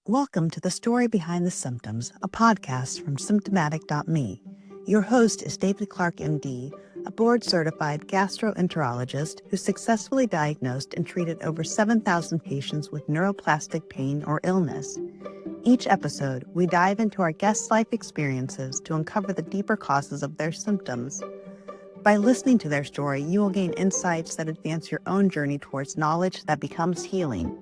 Welcome to The Story Behind the Symptoms, a podcast from Symptomatic.me. Your host is David Clark, MD, a board-certified gastroenterologist who successfully diagnosed and treated over 7,000 patients with neuroplastic pain or illness. Each episode, we dive into our guests' life experiences to uncover the deeper causes of their symptoms. By listening to their story, you will gain insights that advance your own journey towards knowledge that becomes healing.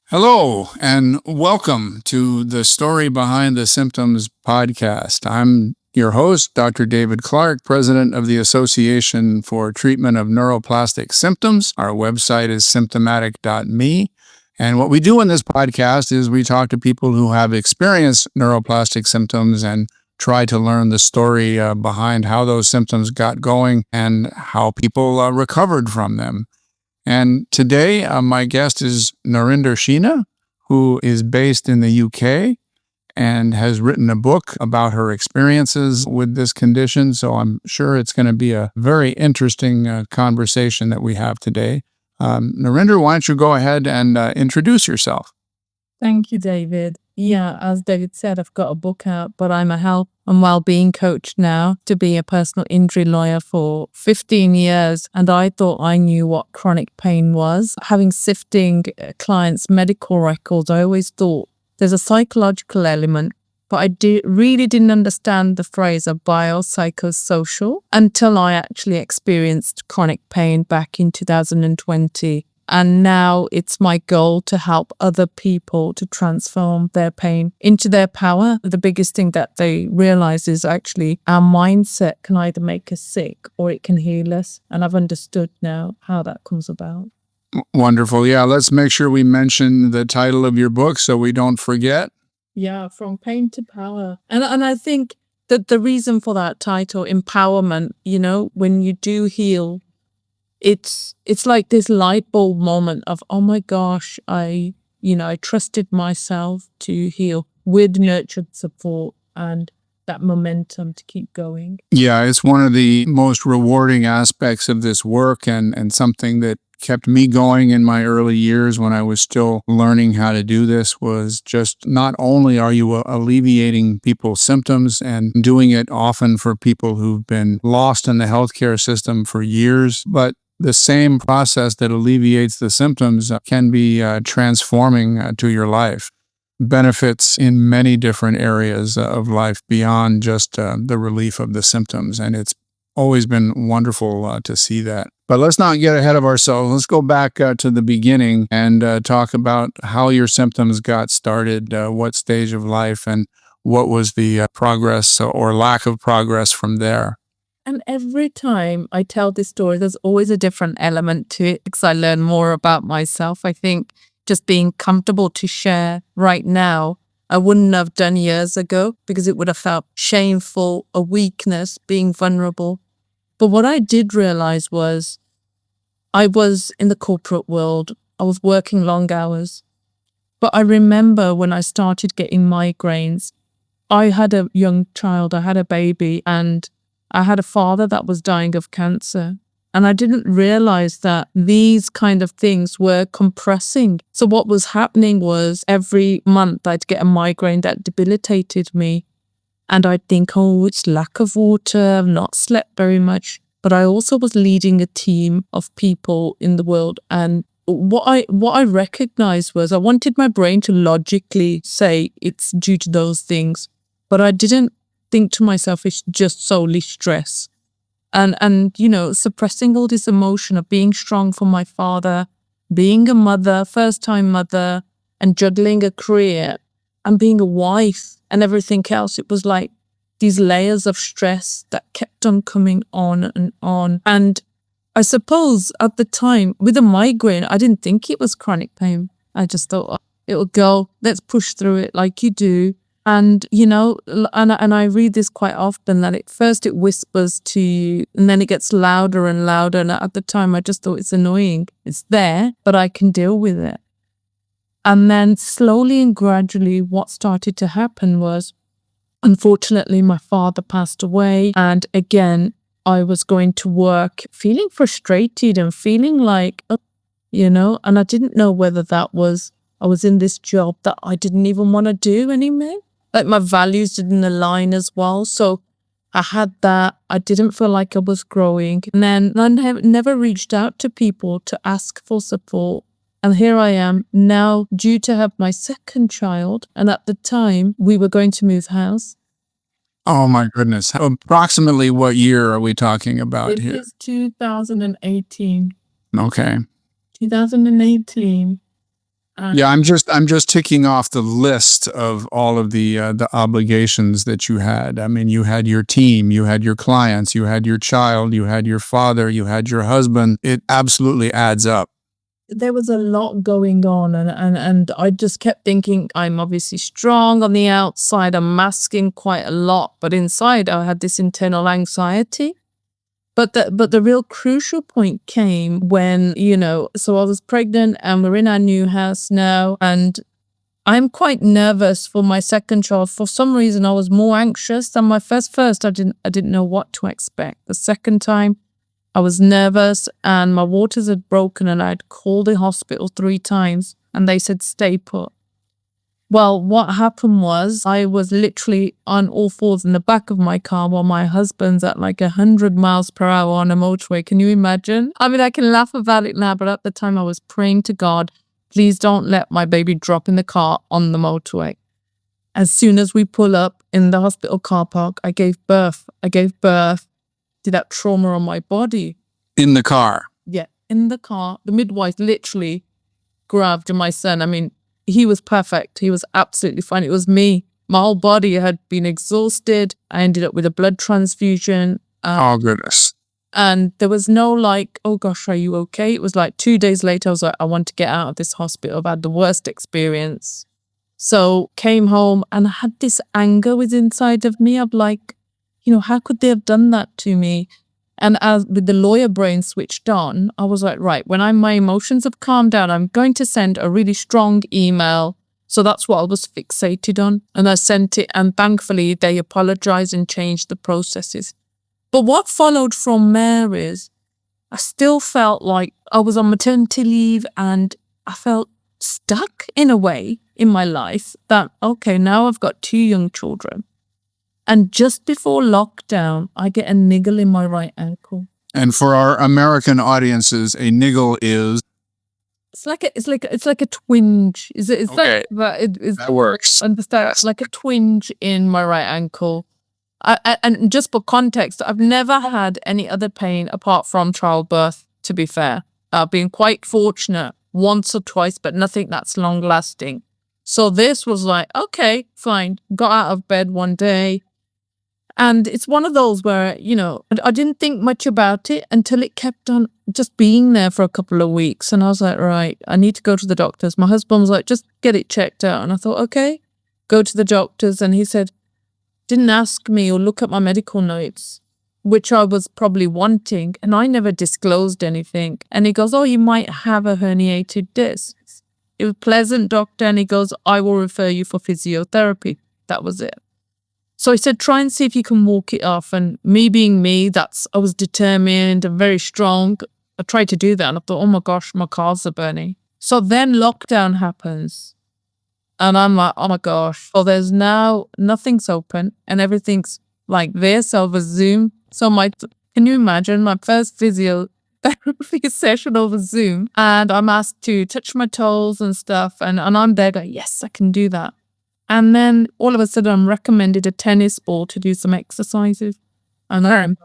Hello, and welcome to the Story Behind the Symptoms podcast. I'm your host, Dr. David Clark, president of the Association for Treatment of Neuroplastic Symptoms. Our website is symptomatic.me. And what we do in this podcast is we talk to people who have experienced neuroplastic symptoms and try to learn the story behind how those symptoms got going and how people recovered from them. And today, my guest is Narinder, who is based in the UK and has written a book about her experiences with this condition. So I'm sure it's going to be a very interesting conversation that we have today. Narinder, why don't you go ahead and introduce yourself? Thank you, David. Yeah, as David said, I've got a book out, but I'm a health and well-being coach now to be a personal injury lawyer for 15 years. And I thought I knew what chronic pain was. Having sifting clients' medical records, I always thought there's a psychological element, but I really didn't understand the phrase of biopsychosocial until I actually experienced chronic pain back in 2020. And now it's my goal to help other people to transform their pain into their power. The biggest thing that they realize is actually our mindset can either make us sick or it can heal us. And I've understood now how that comes about. Wonderful. Yeah, let's make sure we mention the title of your book so we don't forget. Yeah, From Pain to Power. And I think that the reason for that title, empowerment, when you do heal, it's like this light bulb moment of, oh my gosh, I trusted myself to heal with nurtured support and that momentum to keep going. Yeah, it's one of the most rewarding aspects of this work and something that kept me going in my early years when I was still learning how to do this was just not only are you alleviating people's symptoms and doing it often for people who've been lost in the healthcare system for years, but the same process that alleviates the symptoms can be transforming to your life. Benefits in many different areas of life beyond just the relief of the symptoms. And it's always been wonderful to see that. But let's not get ahead of ourselves. Let's go back to the beginning and talk about how your symptoms got started, what stage of life, and what was the progress or lack of progress from there. And every time I tell this story, there's always a different element to it because I learn more about myself. I think just being comfortable to share right now, I wouldn't have done years ago because it would have felt shameful, a weakness, being vulnerable. But what I did realize was I was in the corporate world. I was working long hours. But I remember when I started getting migraines, I had a young child, I had a baby, and I had a father that was dying of cancer. And I didn't realize that these kind of things were compressing. So what was happening was every month I'd get a migraine that debilitated me. And I'd think, oh, it's lack of water, I've not slept very much. But I also was leading a team of people in the world. And what I recognized was I wanted my brain to logically say it's due to those things. But I didn't think to myself, it's just solely stress. And suppressing all this emotion of being strong for my father, being a mother, first-time mother, and juggling a career, and being a wife and everything else. It was like these layers of stress that kept on coming on and on. And I suppose at the time, with a migraine, I didn't think it was chronic pain. I just thought, oh, it'll go, let's push through it like you do. And, and I read this quite often that first it whispers to you and then it gets louder and louder. And at the time, I just thought it's annoying. It's there, but I can deal with it. And then slowly and gradually, what started to happen was, unfortunately, my father passed away. And again, I was going to work feeling frustrated and feeling like, and I didn't know whether that was I was in this job that I didn't even want to do anymore. Like my values didn't align as well. So I had that. I didn't feel like I was growing. And then I never reached out to people to ask for support. And here I am now due to have my second child. And at the time, we were going to move house. Oh my goodness. Approximately what year are we talking about here? It is 2018. Okay. 2018. Yeah, I'm just ticking off the list of all of the obligations that you had. I mean, you had your team, you had your clients, you had your child, you had your father, you had your husband. It absolutely adds up. There was a lot going on, and I just kept thinking, I'm obviously strong on the outside, I'm masking quite a lot, but inside I had this internal anxiety. But the real crucial point came when, so I was pregnant and we're in our new house now, and I'm quite nervous for my second child. For some reason, I was more anxious than my first. I didn't know what to expect. The second time, I was nervous and my waters had broken, and I'd called the hospital 3 times and they said, stay put. Well, what happened was I was literally on all fours in the back of my car while my husband's at like 100 miles per hour on a motorway. Can you imagine? I mean, I can laugh about it now, but at the time I was praying to God, please don't let my baby drop in the car on the motorway. As soon as we pull up in the hospital car park, I gave birth to that trauma on my body. In the car? Yeah, in the car. The midwife literally grabbed my son. I mean, he was perfect. He was absolutely fine. It was me. My whole body had been exhausted. I ended up with a blood transfusion. Oh, goodness. And there was no like, oh gosh, are you okay? It was like 2 days later, I was like, I want to get out of this hospital. I've had the worst experience. So came home and I had this anger was inside of me of like, how could they have done that to me? And as with the lawyer brain switched on, I was like, right, when my emotions have calmed down, I'm going to send a really strong email. So that's what I was fixated on. And I sent it, and thankfully they apologized and changed the processes. But what followed from there is I still felt like I was on maternity leave, and I felt stuck in a way in my life that, okay, now I've got 2 young children. And just before lockdown, I get a niggle in my right ankle. And for our American audiences, a niggle is? It's like a twinge. It's okay. Like that works. Understand? It's like a twinge in my right ankle. And just for context, I've never had any other pain apart from childbirth, to be fair. I've been quite fortunate once or twice, but nothing that's long lasting. So this was like, okay, fine. Got out of bed one day. And it's one of those where, I didn't think much about it until it kept on just being there for a couple of weeks. And I was like, right, I need to go to the doctors. My husband was like, just get it checked out. And I thought, okay, go to the doctors. And he said, didn't ask me or look at my medical notes, which I was probably wanting. And I never disclosed anything. And he goes, oh, you might have a herniated disc. It was pleasant, doctor. And he goes, I will refer you for physiotherapy. That was it. So I said, try and see if you can walk it off. And me being me, I was determined and very strong. I tried to do that and I thought, oh my gosh, my calves are burning. So then lockdown happens. And I'm like, oh my gosh. So there's now nothing's open and everything's like this over Zoom. So can you imagine my first physiotherapy session over Zoom? And I'm asked to touch my toes and stuff. And I'm there going, yes, I can do that. And then all of a sudden I'm recommended a tennis ball to do some exercises. And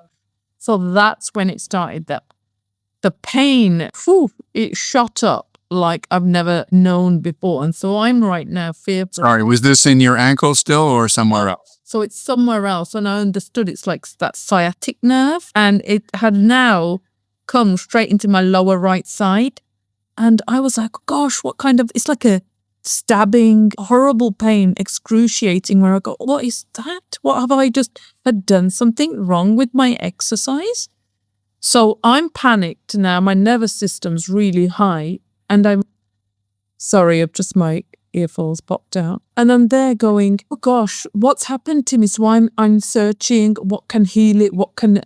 so that's when it started. The pain, it shot up like I've never known before. And so I'm right now fearful. Sorry, was this in your ankle still or somewhere else? So it's somewhere else. And I understood it's like that sciatic nerve. And it had now come straight into my lower right side. And I was like, gosh, it's like a stabbing, horrible pain, excruciating, where I go, what is that? What have I just had done something wrong with my exercise? So I'm panicked now. My nervous system's really high. And I'm sorry, my earphones popped out. And I'm there going, oh gosh, what's happened to me? So I'm searching what can heal it, what can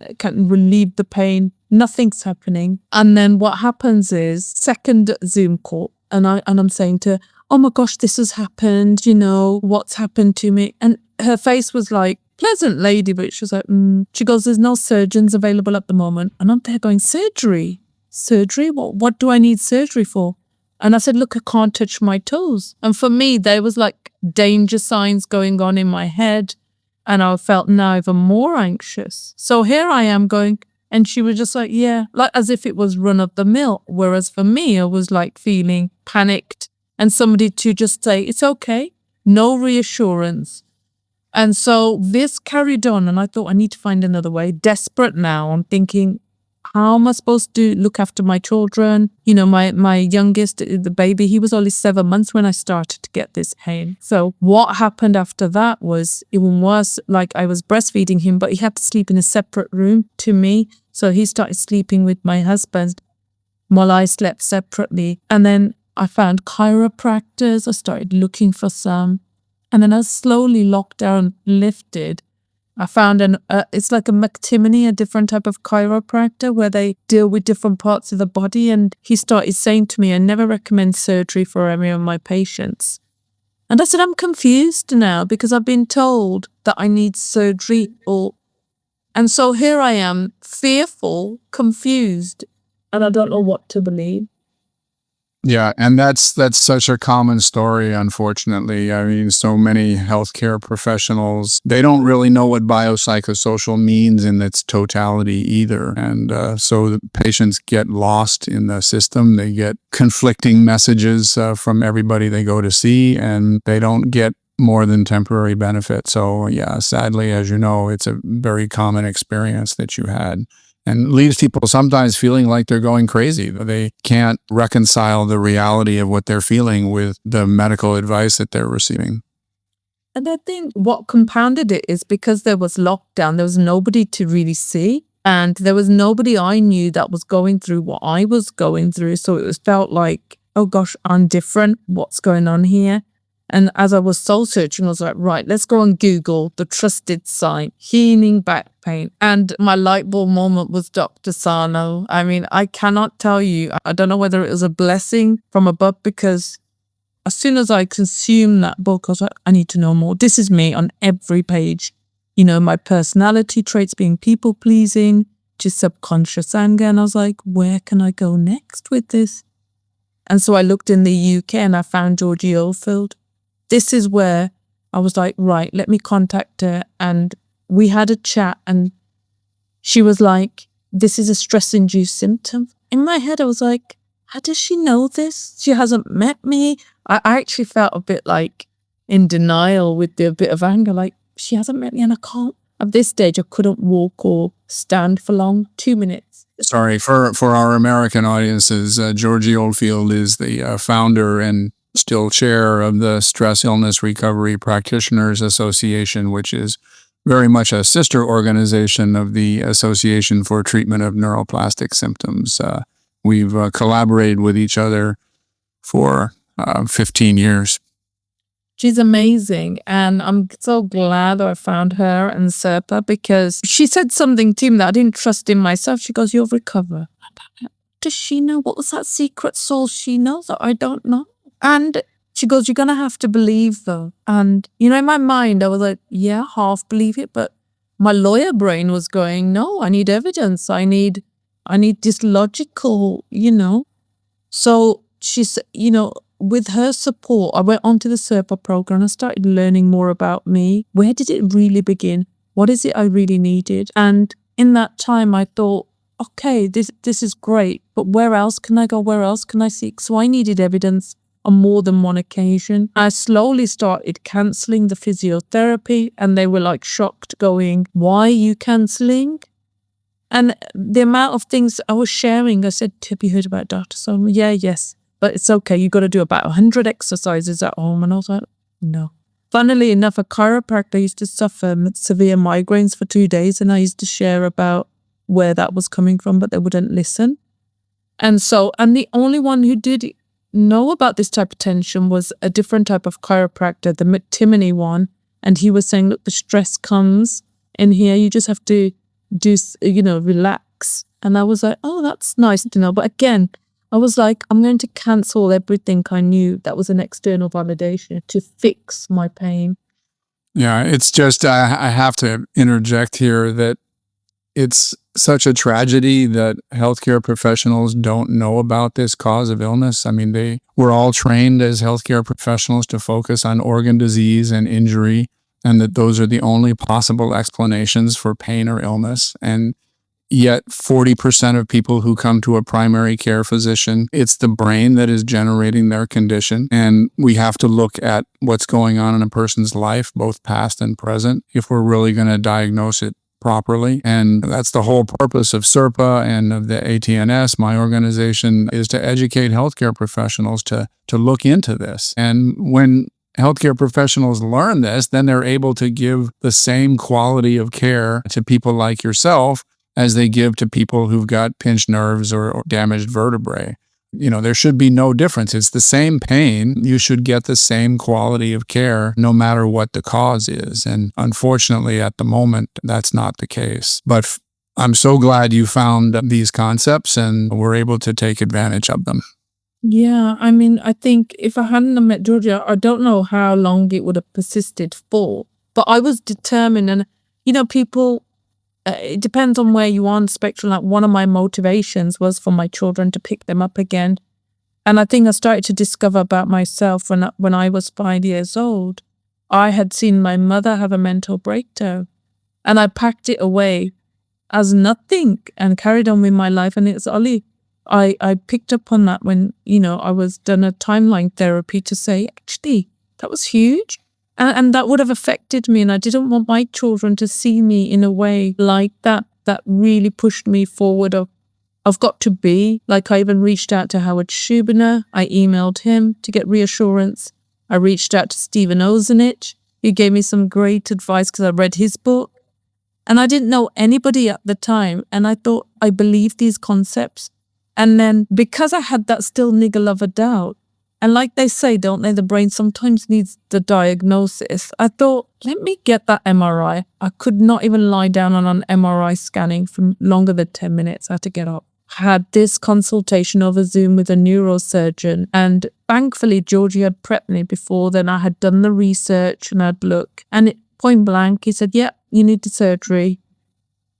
relieve the pain. Nothing's happening. And then what happens is second Zoom call. And I'm saying to oh my gosh, this has happened, you know, what's happened to me? And her face was like, pleasant lady, but she was like, She goes, there's no surgeons available at the moment. And I'm there going, surgery? Surgery? What do I need surgery for? And I said, look, I can't touch my toes. And for me, there was like danger signs going on in my head. And I felt now even more anxious. So here I am going, and she was just like, yeah, like as if it was run of the mill. Whereas for me, I was like feeling panicked, and somebody to just say, it's okay, no reassurance. And so this carried on, and I thought, I need to find another way. Desperate now, I'm thinking, how am I supposed to look after my children? You know, my youngest, the baby, he was only 7 months when I started to get this pain. So what happened after that was even worse. Like, I was breastfeeding him, but he had to sleep in a separate room to me. So he started sleeping with my husband while I slept separately. And then I found chiropractors. I started looking for some. And then as slowly lockdown lifted, I found it's like a McTimony, a different type of chiropractor where they deal with different parts of the body. And he started saying to me, I never recommend surgery for any of my patients. And I said, I'm confused now because I've been told that I need surgery. And so here I am, fearful, confused, and I don't know what to believe. Yeah, and that's such a common story, unfortunately. I mean, so many healthcare professionals, they don't really know what biopsychosocial means in its totality either. And so the patients get lost in the system. They get conflicting messages from everybody they go to see, and they don't get more than temporary benefit. So yeah, sadly, as you know, it's a very common experience that you had. And leaves people sometimes feeling like they're going crazy. They can't reconcile the reality of what they're feeling with the medical advice that they're receiving. And I think what compounded it is because there was lockdown, there was nobody to really see. And there was nobody I knew that was going through what I was going through. So it felt like, oh gosh, I'm different. What's going on here? And as I was soul searching, I was like, right, let's go on Google, the trusted site, healing back pain. And my light bulb moment was Dr. Sarno. I mean, I cannot tell you, I don't know whether it was a blessing from above, because as soon as I consumed that book, I was like, I need to know more. This is me on every page. You know, my personality traits being people pleasing to subconscious anger. And I was like, where can I go next with this? And so I looked in the UK and I found Georgie Oldfield. This is where I was like, right, let me contact her. And we had a chat, and she was like, this is a stress-induced symptom. In my head, I was like, how does she know this? She hasn't met me. I actually felt a bit like in denial with a bit of anger, like she hasn't met me and I can't. At this stage, I couldn't walk or stand for long, 2 minutes. Sorry, for our American audiences, Georgie Oldfield is the founder and still chair of the Stress Illness Recovery Practitioners Association, which is very much a sister organization of the Association for Treatment of Neuroplastic Symptoms. We've collaborated with each other for 15 years. She's amazing. And I'm so glad that I found her and Serpa, because she said something to me that I didn't trust in myself. She goes, you'll recover. Does she know? What was that secret sauce she knows that I don't know? And she goes, you're going to have to believe though. And, you know, in my mind, I was like, yeah, half believe it. But my lawyer brain was going, no, I need evidence. I need this logical, you know. So she's, you know, with her support, I went onto the SERPA program and I started learning more about me. Where did it really begin? What is it I really needed? And in that time, I thought, okay, this is great, but where else can I go? Where else can I seek? So I needed evidence on more than one occasion. I slowly started cancelling the physiotherapy, and they were like shocked, going, why are you cancelling? And the amount of things I was sharing, I said, have you heard about Dr. Solomon? Yeah, yes, but it's okay. You got to do about 100 exercises at home. And I was like, no. Funnily enough, a chiropractor used to suffer severe migraines for 2 days, and I used to share about where that was coming from, but they wouldn't listen. And the only one who did know about this type of tension was a different type of chiropractor, the McTimony one. And he was saying, look, the stress comes in here. You just have to relax. And I was like, oh, that's nice to know. But again, I was like, I'm going to cancel everything I knew that was an external validation to fix my pain. Yeah, it's just, I have to interject here that it's such a tragedy that healthcare professionals don't know about this cause of illness. I mean, we're all trained as healthcare professionals to focus on organ disease and injury, and that those are the only possible explanations for pain or illness. And yet 40% of people who come to a primary care physician, it's the brain that is generating their condition. And we have to look at what's going on in a person's life, both past and present, if we're really going to diagnose it properly. And that's the whole purpose of SERPA and of the ATNS, my organization, is to educate healthcare professionals to look into this. And when healthcare professionals learn this, then they're able to give the same quality of care to people like yourself as they give to people who've got pinched nerves or damaged vertebrae. There should be no difference. It's the same pain. You should get the same quality of care no matter what the cause is. And unfortunately, at the moment, that's not the case. But I'm so glad you found these concepts and were able to take advantage of them. Yeah, I mean, I think if I hadn't met Georgia, I don't know how long it would have persisted for. But I was determined. And, people, it depends on where you are on the spectrum. Like, one of my motivations was for my children to pick them up again. And I think I started to discover about myself when I was 5 years old. I had seen my mother have a mental breakdown, and I packed it away as nothing and carried on with my life. And it's only I picked up on that when, I was done a timeline therapy to say, actually, that was huge. And that would have affected me. And I didn't want my children to see me in a way like that. That really pushed me forward of, I've got to be. Like, I even reached out to Howard Schubiner. I emailed him to get reassurance. I reached out to Stephen Ozenich. He gave me some great advice because I read his book. And I didn't know anybody at the time. And I thought, I believe these concepts. And then because I had that still niggle of a doubt, and like they say, don't they, the brain sometimes needs the diagnosis. I thought, let me get that MRI. I could not even lie down on an MRI scanning for longer than 10 minutes. I had to get up. I had this consultation over Zoom with a neurosurgeon. And thankfully, Georgie had prepped me before then. I had done the research and I'd look. And point blank, he said, yeah, you need the surgery.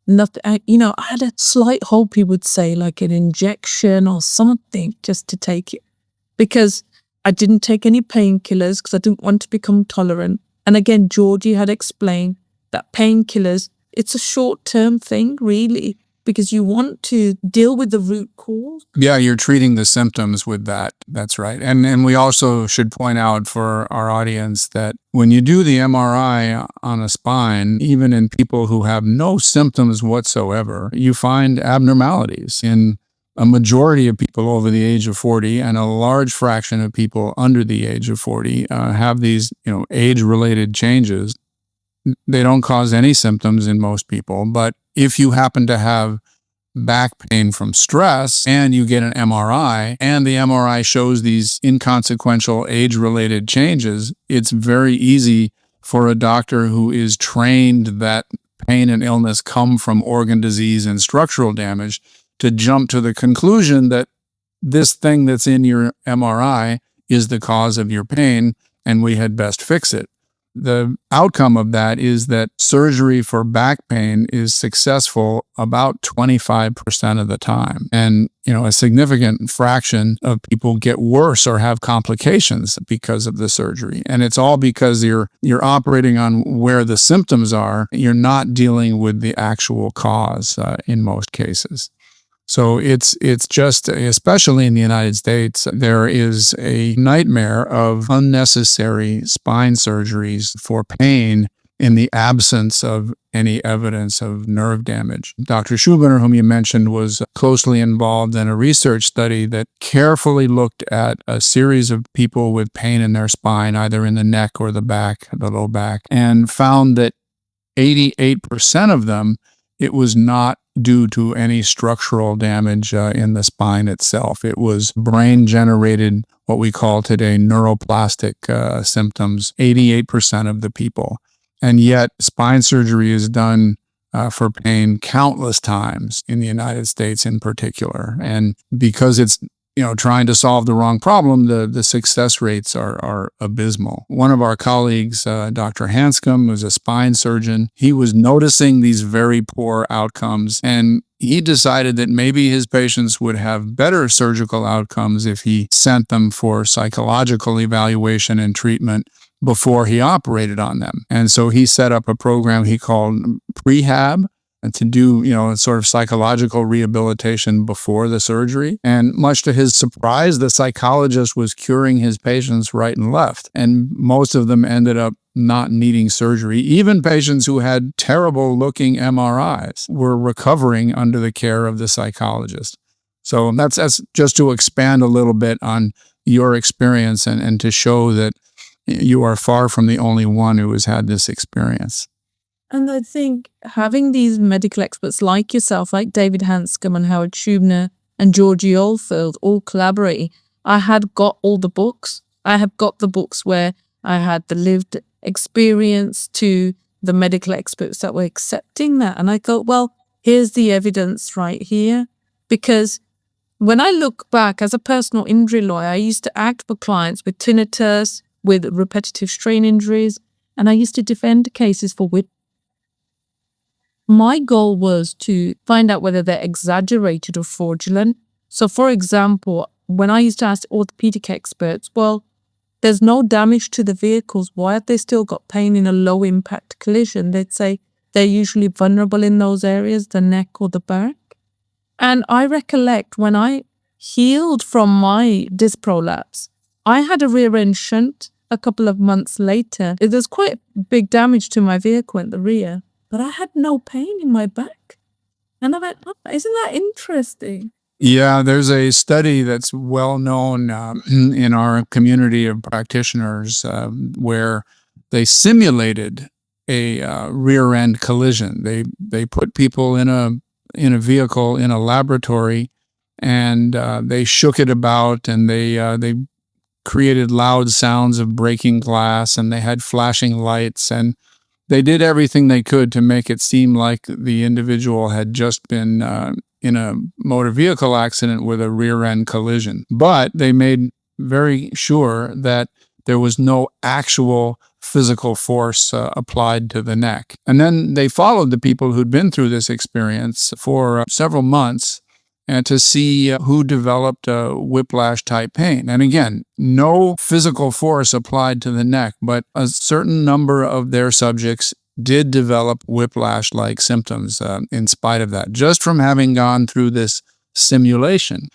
Nothing, I had a slight hope, he would say, like an injection or something just to take it. Because I didn't take any painkillers because I didn't want to become tolerant. And again, Georgie had explained that painkillers, it's a short-term thing, really, because you want to deal with the root cause. Yeah, you're treating the symptoms with that. That's right. And we also should point out for our audience that when you do the MRI on a spine, even in people who have no symptoms whatsoever, you find abnormalities in a majority of people over the age of 40 and a large fraction of people under the age of 40 have these, age-related changes. They don't cause any symptoms in most people, but if you happen to have back pain from stress and you get an MRI and the MRI shows these inconsequential age-related changes, it's very easy for a doctor who is trained that pain and illness come from organ disease and structural damage to jump to the conclusion that this thing that's in your MRI is the cause of your pain and we had best fix it. The outcome of that is that surgery for back pain is successful about 25% of the time. And, a significant fraction of people get worse or have complications because of the surgery. And it's all because you're operating on where the symptoms are. You're not dealing with the actual cause in most cases. So it's just, especially in the United States, there is a nightmare of unnecessary spine surgeries for pain in the absence of any evidence of nerve damage. Dr. Schubiner, whom you mentioned, was closely involved in a research study that carefully looked at a series of people with pain in their spine, either in the neck or the back, the low back, and found that 88% of them, it was not due to any structural damage in the spine itself. It was brain-generated, what we call today neuroplastic symptoms, 88% of the people. And yet spine surgery is done for pain countless times in the United States in particular. And because it's trying to solve the wrong problem, the success rates are abysmal. One of our colleagues, Dr. Hanscom, was a spine surgeon. He was noticing these very poor outcomes, and he decided that maybe his patients would have better surgical outcomes if he sent them for psychological evaluation and treatment before he operated on them. And so he set up a program he called prehab, and to do, sort of psychological rehabilitation before the surgery. And much to his surprise, the psychologist was curing his patients right and left. And most of them ended up not needing surgery. Even patients who had terrible looking MRIs were recovering under the care of the psychologist. So that's just to expand a little bit on your experience and to show that you are far from the only one who has had this experience. And I think having these medical experts like yourself, like David Hanscom and Howard Schubner and Georgie Oldfield, all collaborating, I had got all the books. I have got the books where I had the lived experience to the medical experts that were accepting that. And I thought, well, here's the evidence right here. Because when I look back as a personal injury lawyer, I used to act for clients with tinnitus, with repetitive strain injuries, and I used to defend cases for my goal was to find out whether they're exaggerated or fraudulent. So, for example, when I used to ask orthopedic experts, well, there's no damage to the vehicles. Why have they still got pain in a low impact collision? They'd say they're usually vulnerable in those areas, the neck or the back. And I recollect when I healed from my disc prolapse, I had a rear end shunt a couple of months later. There's quite big damage to my vehicle in the rear, but I had no pain in my back. And I went, oh, isn't that interesting? Yeah, there's a study that's well known in our community of practitioners where they simulated a rear end collision. They put people in a vehicle in a laboratory, and they shook it about, and they created loud sounds of breaking glass, and they had flashing lights, and they did everything they could to make it seem like the individual had just been in a motor vehicle accident with a rear-end collision. But they made very sure that there was no actual physical force applied to the neck. And then they followed the people who'd been through this experience for several months and to see who developed whiplash-type pain. And again, no physical force applied to the neck, but a certain number of their subjects did develop whiplash-like symptoms in spite of that, just from having gone through this simulation.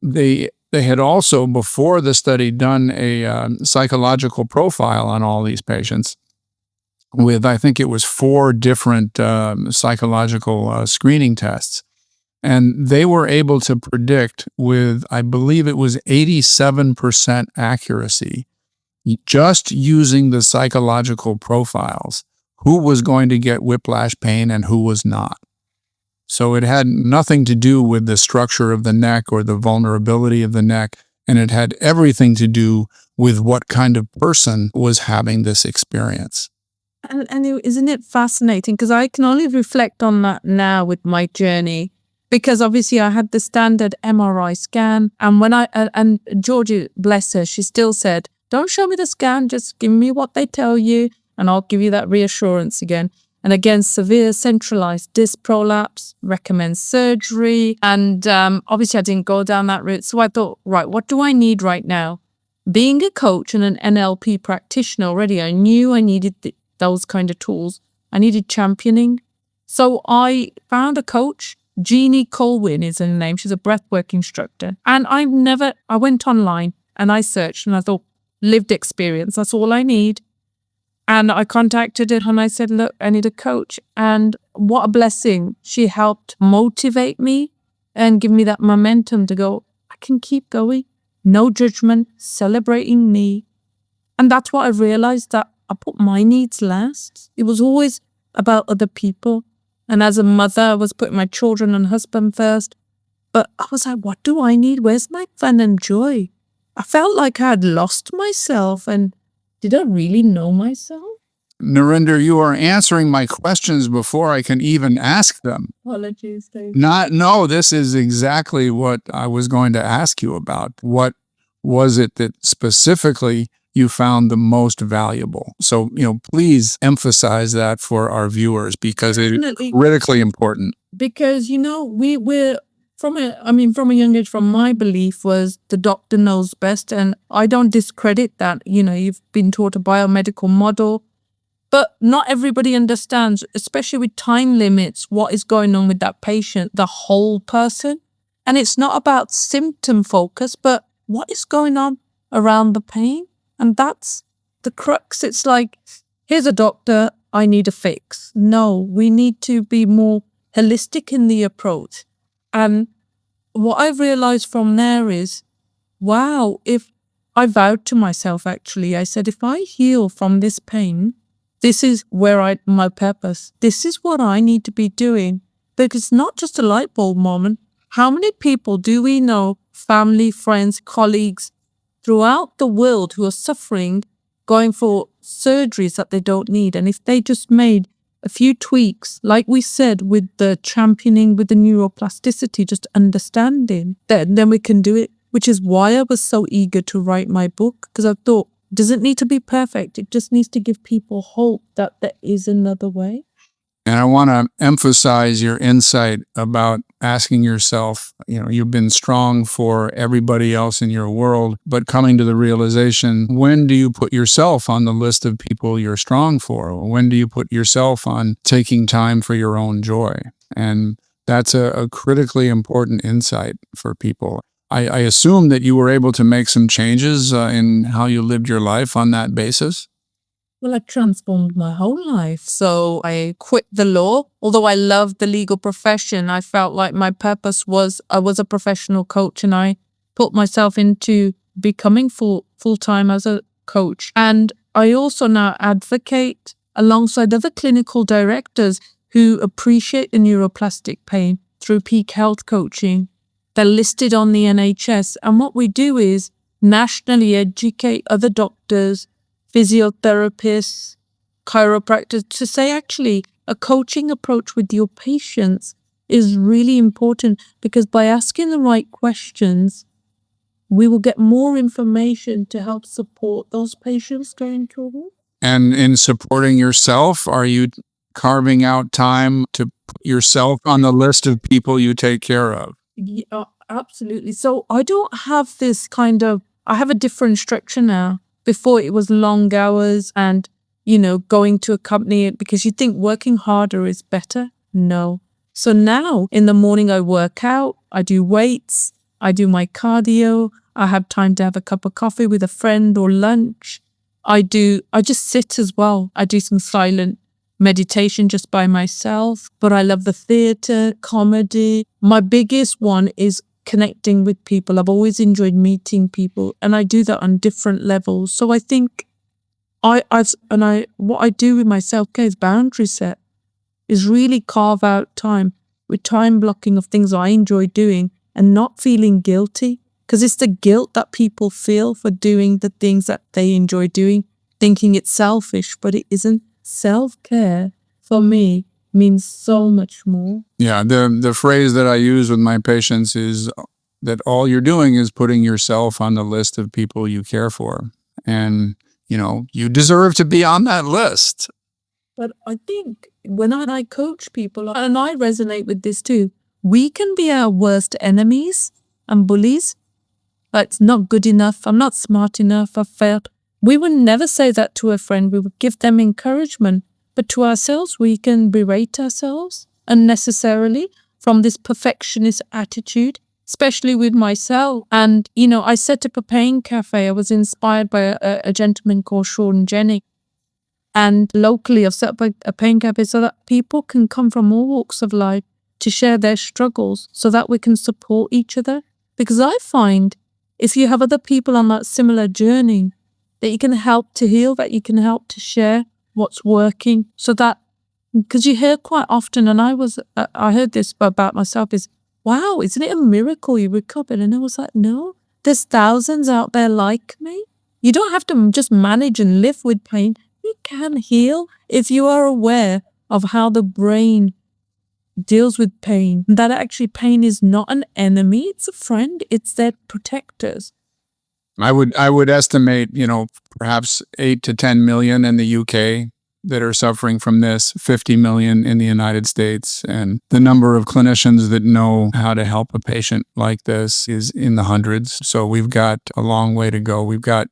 They had also, before the study, done a psychological profile on all these patients with, I think it was 4 different psychological screening tests. And they were able to predict with, I believe it was 87% accuracy, just using the psychological profiles, who was going to get whiplash pain and who was not. So it had nothing to do with the structure of the neck or the vulnerability of the neck, and it had everything to do with what kind of person was having this experience. And isn't it fascinating? Because I can only reflect on that now with my journey. Because obviously I had the standard MRI scan, and when and Georgie, bless her, she still said, don't show me the scan, just give me what they tell you, and I'll give you that reassurance again. And again, severe centralized disc prolapse, recommend surgery. And obviously I didn't go down that route. So I thought, right, what do I need right now? Being a coach and an NLP practitioner already, I knew I needed those kind of tools. I needed championing. So I found a coach. Jeannie Colwyn is her name. She's a breathwork instructor. And I went online and I searched and I thought, lived experience, that's all I need. And I contacted her and I said, look, I need a coach. And what a blessing. She helped motivate me and give me that momentum to go, I can keep going. No judgment, celebrating me. And that's what I realized, that I put my needs last. It was always about other people. And as a mother, I was putting my children and husband first. But I was like, what do I need? Where's my fun and joy? I felt like I had lost myself. And did I really know myself? Narinder, you are answering my questions before I can even ask them. Apologies, Dave. No, this is exactly what I was going to ask you about. What was it that specifically you found the most valuable? So, please emphasize that for our viewers because it's critically important. Because, we're from a young age, from my belief was the doctor knows best. And I don't discredit that. You've been taught a biomedical model. But not everybody understands, especially with time limits, what is going on with that patient, the whole person. And it's not about symptom focus, but what is going on around the pain. And that's the crux. It's like, here's a doctor, I need a fix. No, we need to be more holistic in the approach. And what I've realized from there is, wow, if I vowed to myself, actually, I said, if I heal from this pain, this is where my purpose. This is what I need to be doing. Because it's not just a light bulb moment. How many people do we know, family, friends, colleagues, throughout the world who are suffering, going for surgeries that they don't need? And if they just made a few tweaks, like we said, with the championing, with the neuroplasticity, just understanding, then we can do it. Which is why I was so eager to write my book, because I thought, doesn't need to be perfect. It just needs to give people hope that there is another way. And I want to emphasize your insight about asking yourself, you've been strong for everybody else in your world, but coming to the realization, when do you put yourself on the list of people you're strong for? When do you put yourself on taking time for your own joy? And that's a critically important insight for people. I assume that you were able to make some changes in how you lived your life on that basis? Well, I transformed my whole life. So I quit the law. Although I loved the legal profession, I felt like my purpose was, I was a professional coach, and I put myself into becoming full-time as a coach. And I also now advocate alongside other clinical directors who appreciate the neuroplastic pain through peak health coaching. They're listed on the NHS. And what we do is nationally educate other doctors, physiotherapists, chiropractors to say, actually, a coaching approach with your patients is really important, because by asking the right questions, we will get more information to help support those patients going forward. And in supporting yourself, are you carving out time to put yourself on the list of people you take care of? Yeah, absolutely. So I don't have this I have a different structure now. Before it was long hours and, going to accompany it because you think working harder is better. No. So now in the morning I work out, I do weights, I do my cardio, I have time to have a cup of coffee with a friend or lunch. I just sit as well. I do some silent meditation just by myself, but I love the theatre, comedy. My biggest one is connecting with people. I've always enjoyed meeting people, and I do that on different levels. So I think what I do with my self-care is boundary set, is really carve out time with time blocking of things I enjoy doing and not feeling guilty, because it's the guilt that people feel for doing the things that they enjoy doing, thinking it's selfish, but it isn't. Self-care for me means so much more. Yeah, the phrase that I use with my patients is that all you're doing is putting yourself on the list of people you care for. And, you deserve to be on that list. But I think when I coach people, and I resonate with this too, we can be our worst enemies and bullies. Like, it's not good enough, I'm not smart enough, I've failed. We would never say that to a friend. We would give them encouragement. But to ourselves, we can berate ourselves unnecessarily from this perfectionist attitude, especially with myself. And, I set up a pain cafe. I was inspired by a gentleman called Sean Jennings. And locally, I've set up a pain cafe so that people can come from all walks of life to share their struggles so that we can support each other. Because I find if you have other people on that similar journey, that you can help to heal, that you can help to share what's working, so that, because you hear quite often, and I heard this about myself, is, wow, isn't it a miracle you recovered? And I was like, no, there's thousands out there like me. You don't have to just manage and live with pain. You can heal if you are aware of how the brain deals with pain. That actually pain is not an enemy, it's a friend, it's their protectors. I would estimate, perhaps 8 to 10 million in the UK that are suffering from this, 50 million in the United States. And the number of clinicians that know how to help a patient like this is in the hundreds. So we've got a long way to go. We've got,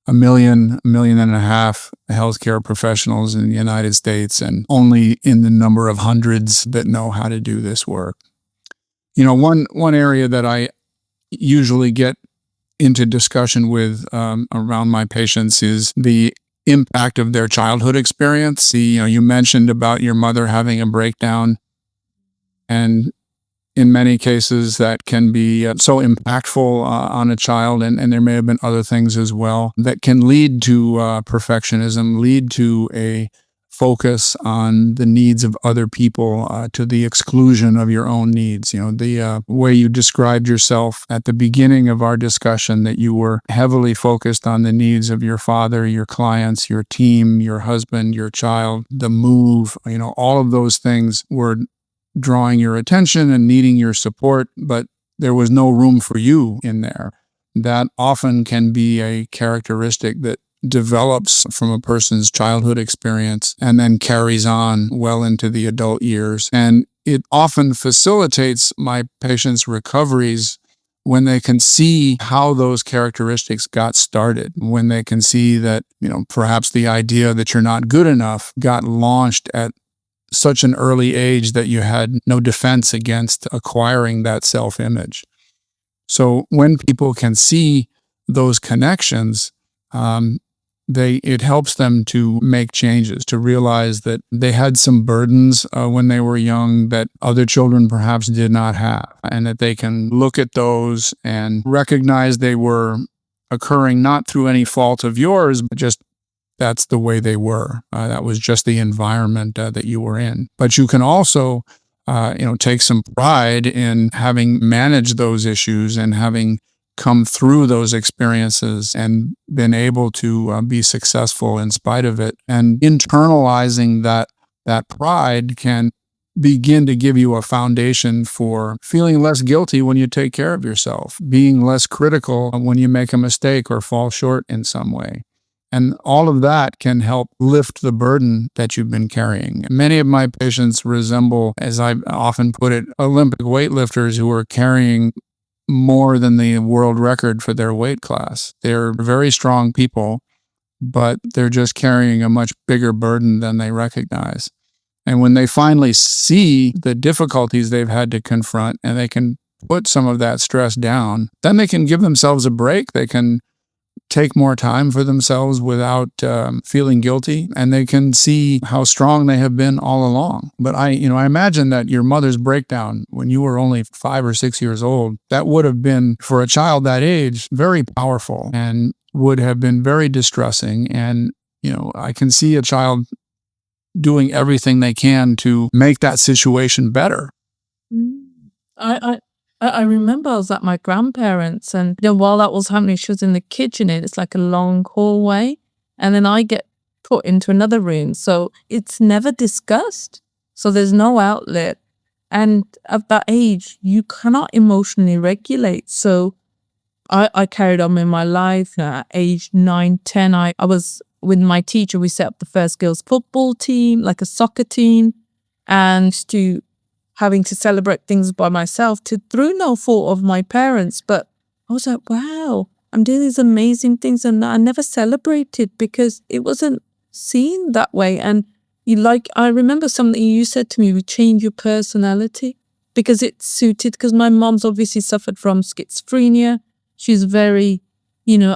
a million and a half healthcare professionals in the United States, and only in the number of hundreds that know how to do this work. One area that I usually get into discussion with around my patients is the impact of their childhood experience. You mentioned about your mother having a breakdown, and in many cases that can be so impactful on a child, and there may have been other things as well that can lead to perfectionism, lead to a focus on the needs of other people to the exclusion of your own needs. The way you described yourself at the beginning of our discussion, that you were heavily focused on the needs of your father, your clients, your team, your husband, your child, the move, all of those things were drawing your attention and needing your support, but there was no room for you in there. That often can be a characteristic that develops from a person's childhood experience and then carries on well into the adult years. And it often facilitates my patients' recoveries when they can see how those characteristics got started, when they can see that, perhaps the idea that you're not good enough got launched at such an early age that you had no defense against acquiring that self-image. So when people can see those connections, it helps them to make changes, to realize that they had some burdens when they were young that other children perhaps did not have, and that they can look at those and recognize they were occurring not through any fault of yours, but just that's the way they were. That was just the environment that you were in. But you can also, take some pride in having managed those issues and having come through those experiences and been able to be successful in spite of it. And internalizing that pride can begin to give you a foundation for feeling less guilty when you take care of yourself, being less critical when you make a mistake or fall short in some way. And all of that can help lift the burden that you've been carrying. Many of my patients resemble, as I often put it, Olympic weightlifters who are carrying more than the world record for their weight class. They're very strong people, but they're just carrying a much bigger burden than they recognize. And when they finally see the difficulties they've had to confront and they can put some of that stress down, then they can give themselves a break. They can take more time for themselves without feeling guilty, and they can see how strong they have been all along. But I imagine that your mother's breakdown when you were only 5 or 6 years old, that would have been, for a child that age, very powerful and would have been very distressing. And, I can see a child doing everything they can to make that situation better. I remember I was at my grandparents', and while that was happening, she was in the kitchen, and it's like a long hallway, and then I get put into another room, so it's never discussed. So there's no outlet, and at that age, you cannot emotionally regulate. So I carried on in my life. At age 9, 10, I was with my teacher. We set up the first girls football team, like a soccer team, and having to celebrate things by myself through no fault of my parents. But I was like, wow, I'm doing these amazing things, and I never celebrated because it wasn't seen that way. And I remember something you said to me, we change your personality because it suited, because my mom's obviously suffered from schizophrenia. She's very,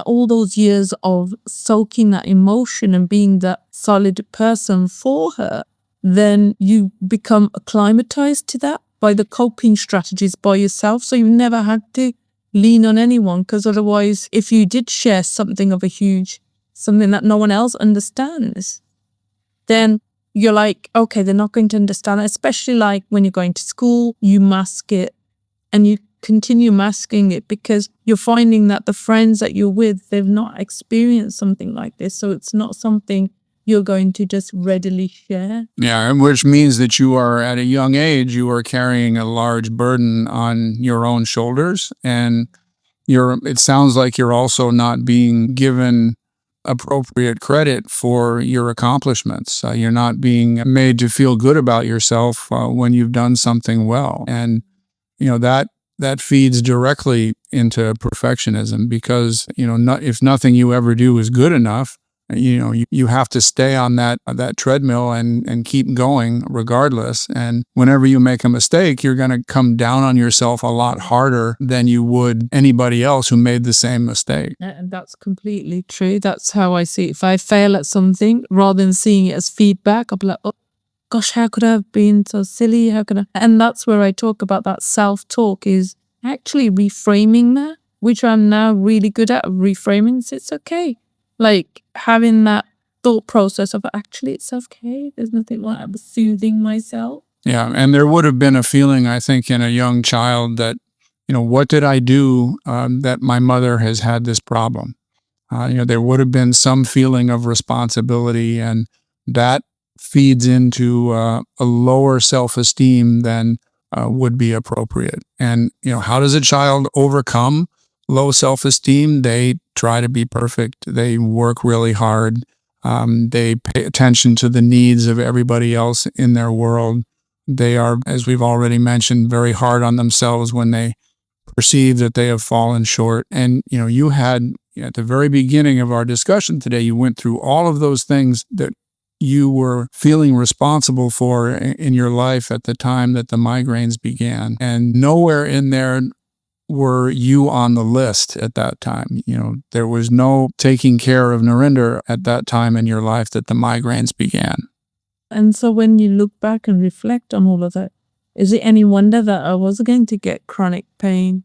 all those years of soaking that emotion and being that solid person for her, then you become acclimatized to that by the coping strategies by yourself. So you never had to lean on anyone, because otherwise, if you did share something that no one else understands, then you're like, okay, they're not going to understand it. Especially like when you're going to school, you mask it and you continue masking it because you're finding that the friends that you're with, they've not experienced something like this. So it's not something you're going to just readily share. Yeah, and which means that you are at a young age, you are carrying a large burden on your own shoulders. And it sounds like you're also not being given appropriate credit for your accomplishments. You're not being made to feel good about yourself when you've done something well. And, that feeds directly into perfectionism because, if nothing you ever do is good enough, you have to stay on that treadmill and keep going regardless. And whenever you make a mistake, you're going to come down on yourself a lot harder than you would anybody else who made the same mistake. And that's completely true. That's how I see it. If I fail at something, rather than seeing it as feedback, I'll be like, oh gosh, how could I have been so silly? How could I? And that's where I talk about that self-talk is actually reframing that, which I'm now really good at reframing. So it's okay. Like having that thought process of actually it's okay. There's nothing wrong. I'm soothing myself. Yeah. And there would have been a feeling, I think, in a young child that, what did I do that my mother has had this problem? There would have been some feeling of responsibility, and that feeds into a lower self-esteem than would be appropriate. And, how does a child overcome low self-esteem? They try to be perfect. They work really hard. They pay attention to the needs of everybody else in their world. They are, as we've already mentioned, very hard on themselves when they perceive that they have fallen short. And, you had, at the very beginning of our discussion today, you went through all of those things that you were feeling responsible for in your life at the time that the migraines began. And nowhere in there were you on the list at that time. There was no taking care of Narinder at that time in your life that the migraines began. And so when you look back and reflect on all of that, is it any wonder that I was going to get chronic pain?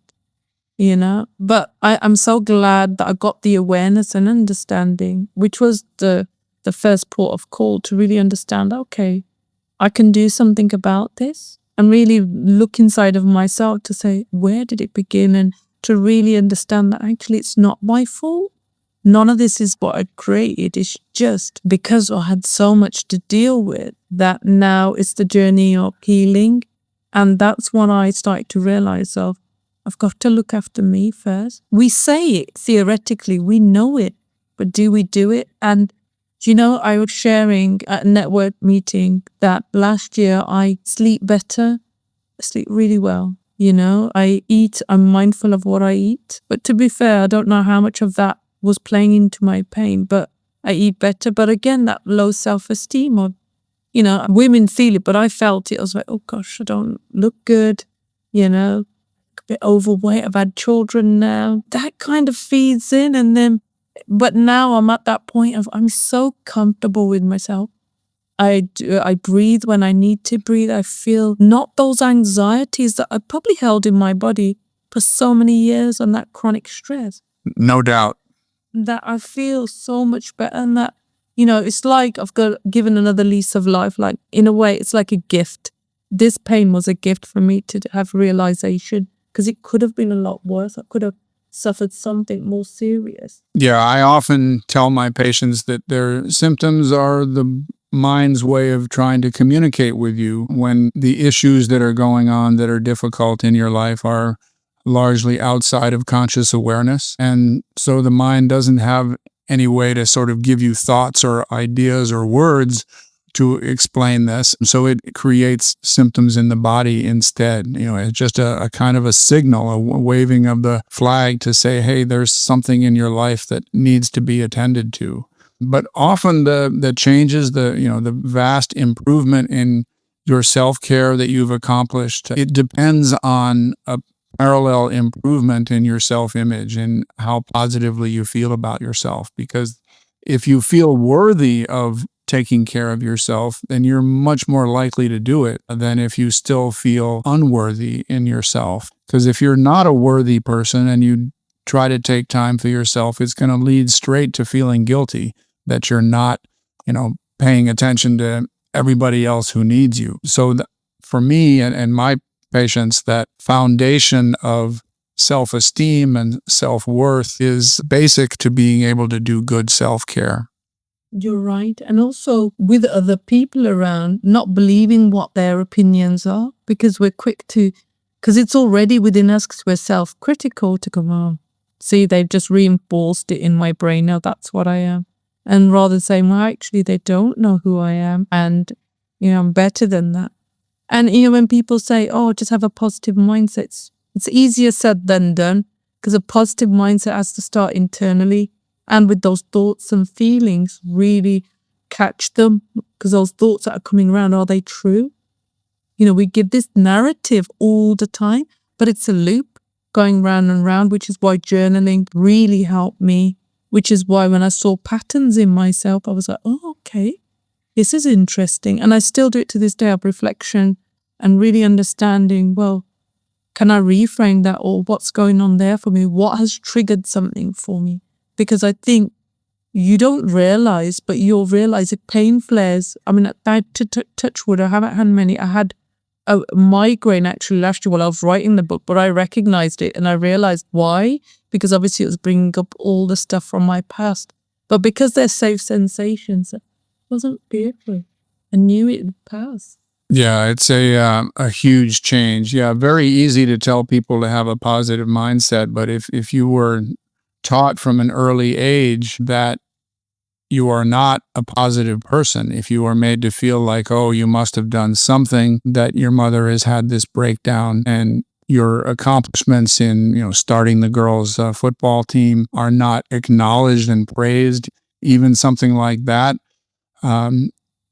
But I'm so glad that I got the awareness and understanding, which was the first port of call to really understand, okay, I can do something about this and really look inside of myself to say, where did it begin? And to really understand that actually it's not my fault. None of this is what I created. It's just because I had so much to deal with that now it's the journey of healing. And that's when I started to realize I've got to look after me first. We say it theoretically, we know it, but do we do it? And I was sharing at a network meeting that last year I sleep better, I sleep really well. I eat, I'm mindful of what I eat. But to be fair, I don't know how much of that was playing into my pain, but I eat better. But again, that low self-esteem of, women feel it, but I felt it. I was like, oh gosh, I don't look good, a bit overweight. I've had children now. That kind of feeds in. But now I'm at that point of I'm so comfortable with myself. I breathe when I need to breathe. I feel not those anxieties that I probably held in my body for so many years on that chronic stress. No doubt. That I feel so much better, and that, it's like I've got given another lease of life. Like in a way, it's like a gift. This pain was a gift for me to have realization, because it could have been a lot worse. I could have suffered something more serious. Yeah, I often tell my patients that their symptoms are the mind's way of trying to communicate with you when the issues that are going on that are difficult in your life are largely outside of conscious awareness. And so the mind doesn't have any way to sort of give you thoughts or ideas or words to explain this. So it creates symptoms in the body instead. It's just a kind of a signal, a waving of the flag to say, hey, there's something in your life that needs to be attended to. But often the changes, the vast improvement in your self-care that you've accomplished, it depends on a parallel improvement in your self-image and how positively you feel about yourself. Because if you feel worthy of taking care of yourself, then you're much more likely to do it than if you still feel unworthy in yourself. Because if you're not a worthy person and you try to take time for yourself, it's going to lead straight to feeling guilty that you're not, paying attention to everybody else who needs you. So for me and my patients that foundation of self-esteem and self-worth is basic to being able to do good self-care. You're right. And also with other people around, not believing what their opinions are, because we're quick to, because it's already within us, because we're self-critical to come on. See, they've just reinforced it in my brain. Now that's what I am. And rather than saying, well, actually, they don't know who I am. And, I'm better than that. And, when people say, oh, just have a positive mindset, it's easier said than done, because a positive mindset has to start internally. And with those thoughts and feelings, really catch them, because those thoughts that are coming around, are they true? We give this narrative all the time, but it's a loop going round and round, which is why journaling really helped me, which is why when I saw patterns in myself, I was like, oh, okay, this is interesting. And I still do it to this day of reflection and really understanding, well, can I reframe that, or what's going on there for me? What has triggered something for me? Because I think you don't realize, but you'll realize if pain flares. I mean, to touch wood, I haven't had many. I had a migraine actually last year while I was writing the book, but I recognized it and I realized why, because obviously it was bringing up all the stuff from my past. But because they're safe sensations, it wasn't fearful. I knew it would pass. Yeah, it's a huge change. Yeah, very easy to tell people to have a positive mindset, but if you were taught from an early age that you are not a positive person, if you are made to feel like, oh, you must have done something, that your mother has had this breakdown, and your accomplishments in, starting the girls' football team are not acknowledged and praised, even something like that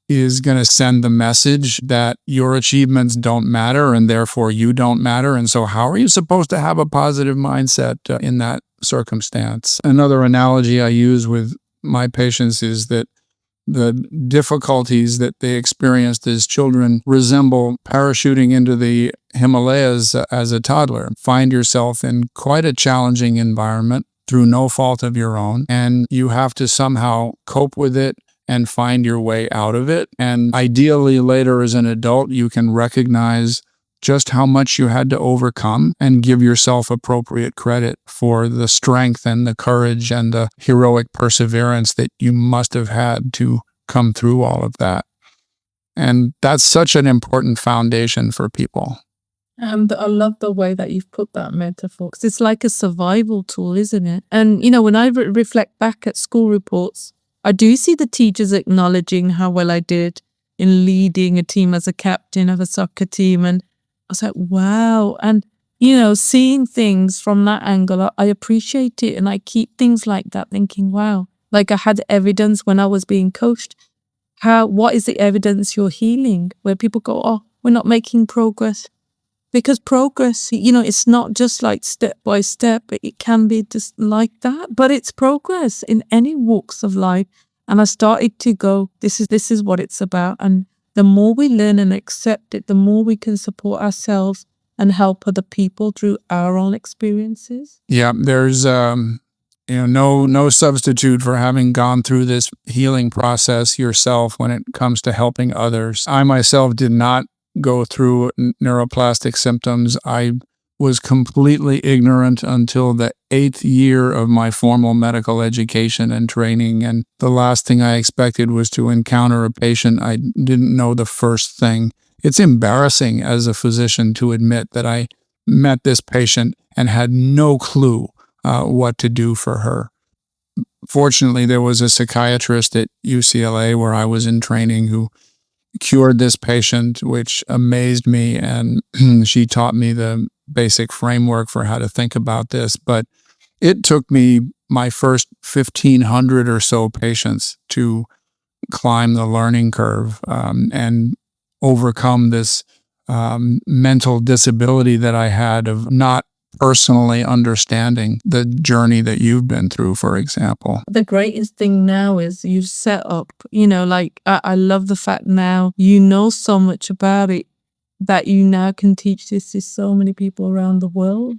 is going to send the message that your achievements don't matter and therefore you don't matter. And so how are you supposed to have a positive mindset in that circumstance? Another analogy I use with my patients is that the difficulties that they experienced as children resemble parachuting into the Himalayas as a toddler. Find yourself in quite a challenging environment through no fault of your own, and you have to somehow cope with it and find your way out of it. And ideally, later as an adult, you can recognize just how much you had to overcome and give yourself appropriate credit for the strength and the courage and the heroic perseverance that you must have had to come through all of that. And that's such an important foundation for people. And I love the way that you've put that metaphor, because it's like a survival tool, isn't it? And, when I reflect back at school reports, I do see the teachers acknowledging how well I did in leading a team as a captain of a soccer team. And I was like, wow. And, seeing things from that angle, I appreciate it. And I keep things like that thinking, wow, like I had evidence when I was being coached. What is the evidence you're healing? Where people go, oh, we're not making progress. Because progress, it's not just like step by step. It can be just like that, but it's progress in any walks of life. And I started to go, this is what it's about. And the more we learn and accept it, the more we can support ourselves and help other people through our own experiences. Yeah, there's no substitute for having gone through this healing process yourself when it comes to helping others. I myself did not go through neuroplastic symptoms. I was completely ignorant until the 8th year of my formal medical education and training. And the last thing I expected was to encounter a patient I didn't know the first thing. It's embarrassing as a physician to admit that I met this patient and had no clue what to do for her. Fortunately, there was a psychiatrist at UCLA where I was in training who cured this patient, which amazed me. And she taught me the basic framework for how to think about this. But it took me my first 1,500 or so patients to climb the learning curve and overcome this mental disability that I had of not personally understanding the journey that you've been through, for example. The greatest thing now is you've set up, I love the fact now you know so much about it that you now can teach this to so many people around the world,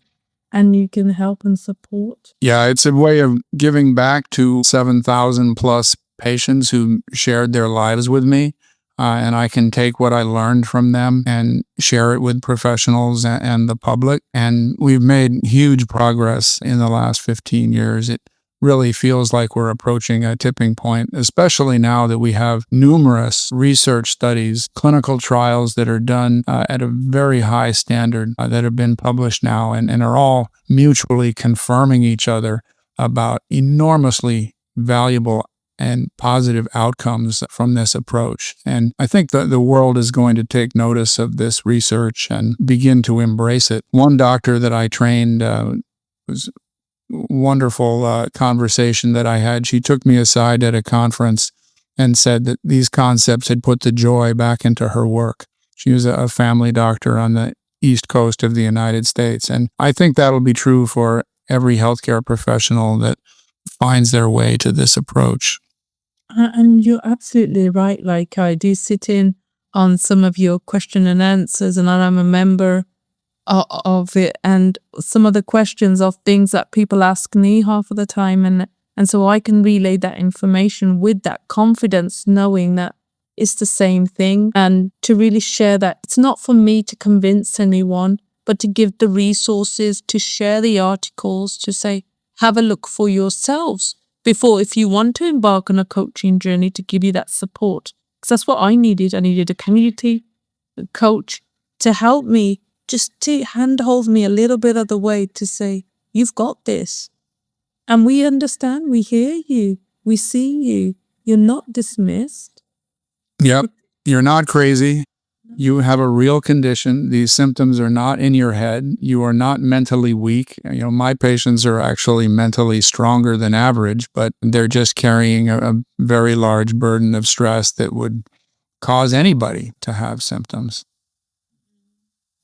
and you can help and support. Yeah, it's a way of giving back to 7,000 plus patients who shared their lives with me. and I can take what I learned from them and share it with professionals and the public. And we've made huge progress in the last 15 years. It really feels like we're approaching a tipping point, especially now that we have numerous research studies, clinical trials that are done at a very high standard that have been published now and are all mutually confirming each other about enormously valuable and positive outcomes from this approach. And I think that the world is going to take notice of this research and begin to embrace it. One doctor that I trained was wonderful conversation that I had. She took me aside at a conference and said that these concepts had put the joy back into her work. She was a family doctor on the East Coast of the United States. And I think that'll be true for every healthcare professional that finds their way to this approach. And you're absolutely right. Like, I do sit in on some of your question and answers, and I'm a member of it, and some of the questions of things that people ask me half of the time, and so I can relay that information with that confidence, knowing that it's the same thing, and to really share that. It's not for me to convince anyone, but to give the resources, to share the articles, to say, have a look for yourselves before, if you want to embark on a coaching journey, to give you that support. Because that's what I needed. I needed a community, a coach to help me, just to handhold me a little bit of the way, to say, you've got this. And we understand, we hear you, we see you, you're not dismissed. Yep. You're not crazy. You have a real condition. These symptoms are not in your head. You are not mentally weak. My patients are actually mentally stronger than average, but they're just carrying a very large burden of stress that would cause anybody to have symptoms.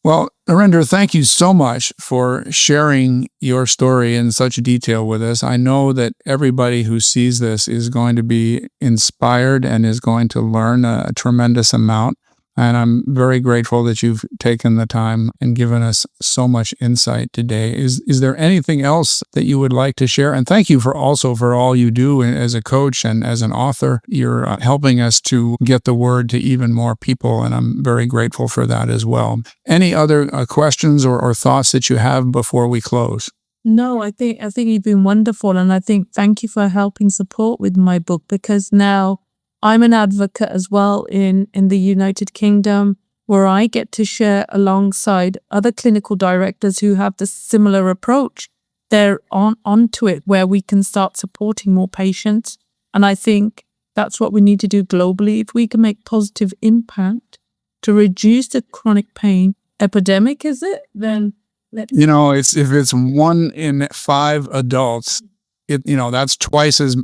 Well, Narinder, thank you so much for sharing your story in such detail with us. I know that everybody who sees this is going to be inspired and is going to learn a tremendous amount. And I'm very grateful that you've taken the time and given us so much insight today. Is there anything else that you would like to share? And thank you for all you do as a coach and as an author. You're helping us to get the word to even more people, and I'm very grateful for that as well. Any other questions or thoughts that you have before we close? No, I think you've been wonderful, and I think thank you for helping support with my book, because now I'm an advocate as well in the United Kingdom, where I get to share alongside other clinical directors who have this similar approach. They're onto it, where we can start supporting more patients. And I think that's what we need to do globally. If we can make positive impact to reduce the chronic pain epidemic, is it? Then let's... if it's 1 in 5 adults, that's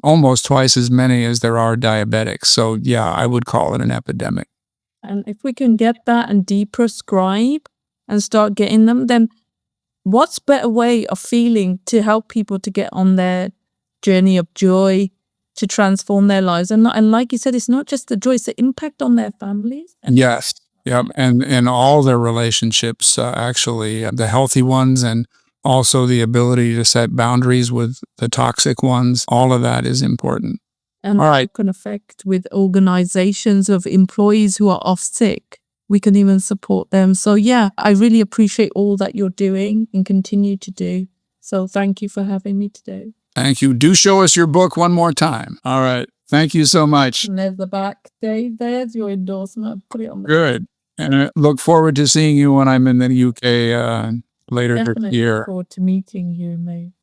almost twice as many as there are diabetics. So yeah, I would call it an epidemic. And if we can get that and deprescribe and start getting them, then what's better way of feeling to help people to get on their journey of joy, to transform their lives? And like you said, it's not just the joy, it's the impact on their families. Yes. Yep. And all their relationships, actually, the healthy ones, and also the ability to set boundaries with the toxic ones. All of that is important. And all right. Can affect with organizations of employees who are off sick. We can even support them. So yeah, I really appreciate all that you're doing and continue to do. So thank you for having me today. Thank you. Do show us your book one more time. All right. Thank you so much. And there's the back, Dave. There's your endorsement. Put it on. Good. And I look forward to seeing you when I'm in the UK later this year. Look forward to meeting you, mate.